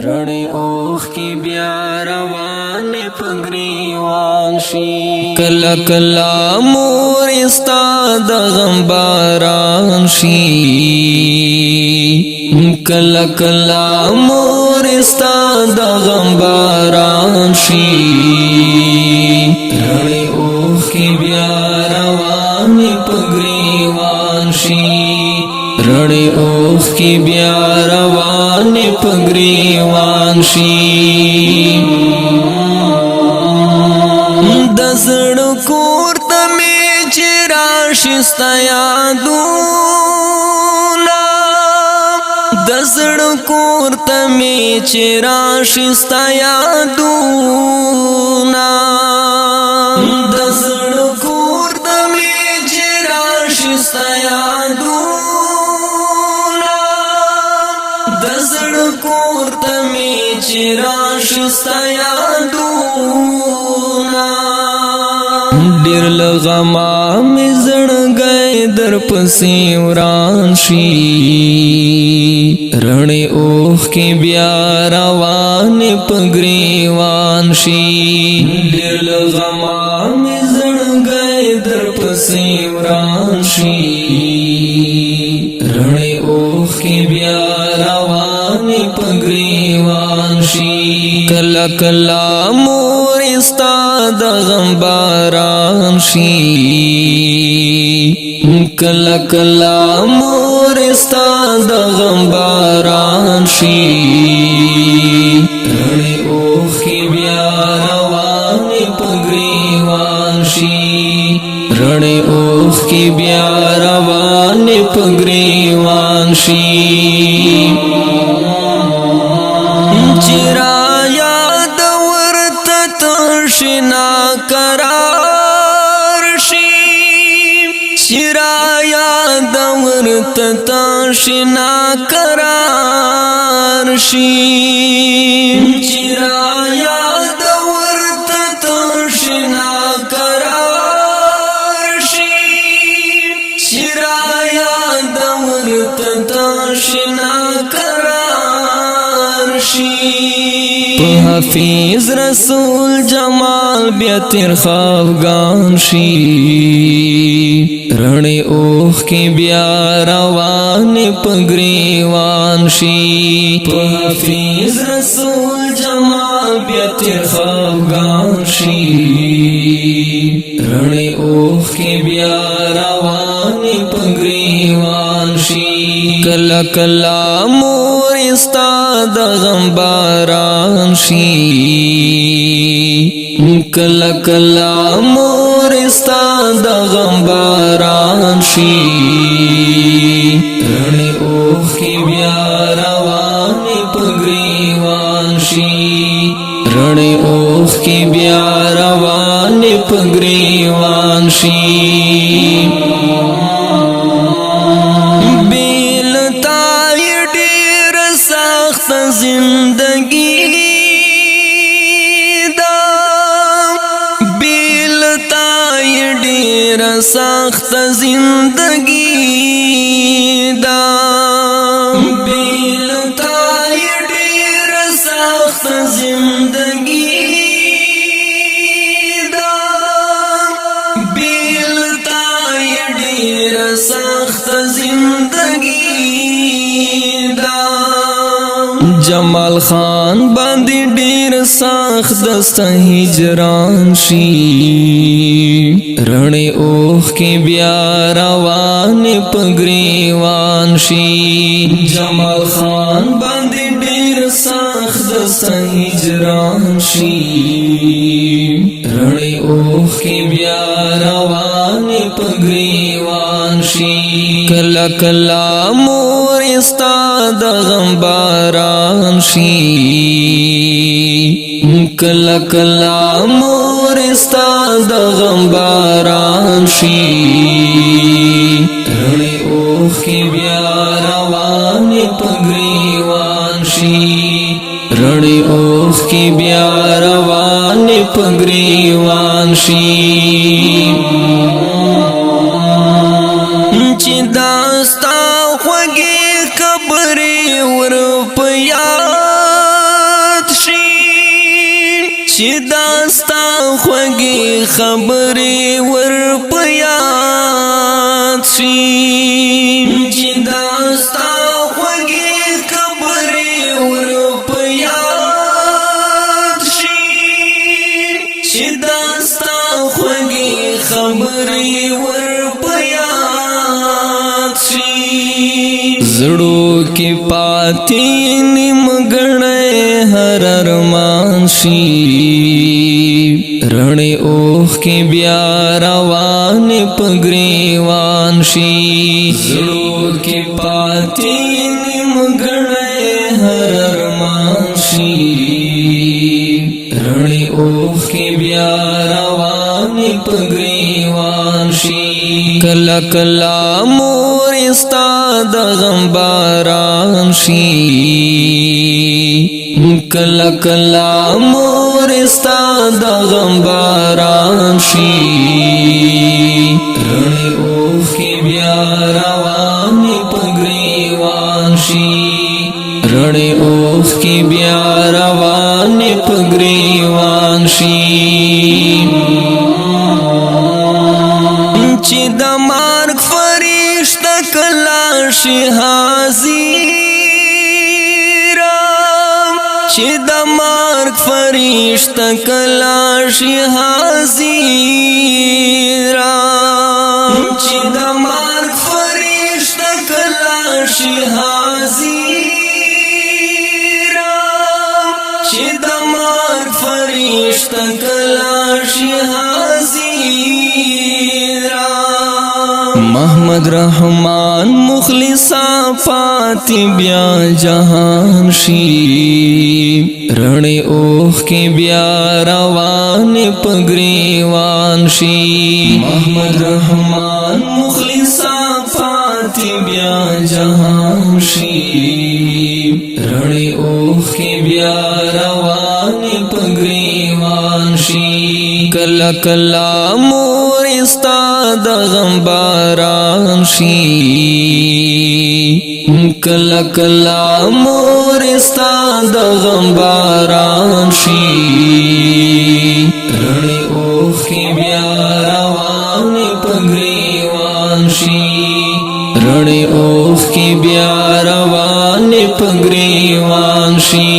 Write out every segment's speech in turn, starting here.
رڼې اوښ کې بیا روانې پګریوان شي کله کله مور ستا د غم باران شي کله کله مور ستا د غم باران شي رڼې اوښ کې بیا روانې پګریوان شي رڼې اوښ کې بیا روانې پګریوان شي د زړه کور ته مې چې راشي ستا یادونه د زړه کور ته مې چې راشي ستا یادونه د زړه کور ته مې چې راشي ستا یادونه د زړه کور ته مې چې راشي ستا یادونه ډېر له غمه مې زړګی در پسې وران شي رڼې اوښ کې بیا روانې پګریوان شي ډېر له غمه مې زړګی در پسې وران شي رڼې اوښ کې بیا روانې پګریوان شي کله کله مور ستا د غم باران شي کله کله مور ستا د غم باران شي رڼې اوښ کې بیا روانې پګریوان شي رڼې اوښ کې بیا روانې پګریوان شي چې را یاد ورته تشنا قرار شي چې را یاد ورته تشنا قرار شي چې را یاد ورته تشنا قرار شي چې را یاد ورته تشنا قرار شي حفیظ رسول جمال بیا تیر خفګان شي رڼې اوښ کې بیا روانې پګریوان شي حفیظ رسول جمال بیا تیر خفګان شي رڼې اوښ کې بیا روانې پګریوان شي کله کله مور ستا د غم باران شي کله کله مور ستا د غم باران شي رڼې اوښ کې بیا روانې پګریوان شي رڼې اوښ کې بیا روانې پګریوان شي زندگی دا بیلتا ډېر سخت زندگی دا بیلتا ډېر سخت زندگی دا بیلتا ډېر سخت زندگی دا جمال خان باندې ډېر سخت دسته هجران شي رڼې اوښ کې بیا روانې پګریوان شي جمال خان باندې ډېر سخت دسته هجران شي رڼې اوښ کې بیا روانې پګریوان شي کله کله مور ستا د غم باران شي کله کله مور ستا د غم باران شي رڼې اوښ کې بیا روانې پګریوان شي رڼې اوښ کې بیا روانې پګریوان شي چې دا ستا خوږې خبرې ور په یاد چې داستا خوږې خبرې ور په یاد شي چې داستا خوږې خبرې ور په یاد شي چې داستا خوږې خبرې ور په یاد شي زړو کې پاتې نیمګړی هر ارمان شي رڼې اوښ کې بیا روان په ګریوان شي زړو کې پاتې نیمګړی هر ارمان شي رڼې اوښ کې بیا روان په ګریوان شي کله کله مور ستا د غم باران شي کله کله مور ستا د غم باران شي رڼې اوښ کې بیا روانې په ګریوان شي رڼې اوښ کې بیا روانې په ګریوان شي چې د مرګ فرشته کله شي حاضر چې د مرګ فرشته کله شي حاضر چې د مرګ فرشته کله شي حاضر چې د مرګ فرشته کله شي حاضر محمد رحمان مخلصا پاتی بیا جهان شي رڼې اوښ کې بیا روان په ګریوان شي محمد رحمان مخلصا پاتی بیا جهان شي رڼې اوښ کې بیا روان په ګریوان شي کله کله مور ستا د غم باران شي کله کله مور ستا د غم باران شي رڼې اوښ کې بیا روانې په ګریوان شي رڼې اوښ کې بیا روانې په ګریوان شي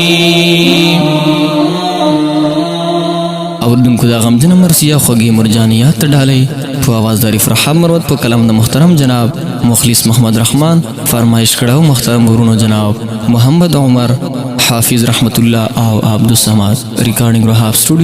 اوردونکو دا غمجنه مرثیه خوږې مرجانیات ته ډالۍ په आवाज د عارف رحاب مروت په کلام د محترم جناب مخلص محمد رحمان فرمایش کړه محترم ورونو جناب محمد عمر حافظ رحمت الله او عبدالصمد ریکارډینګ رحاب سټوډیو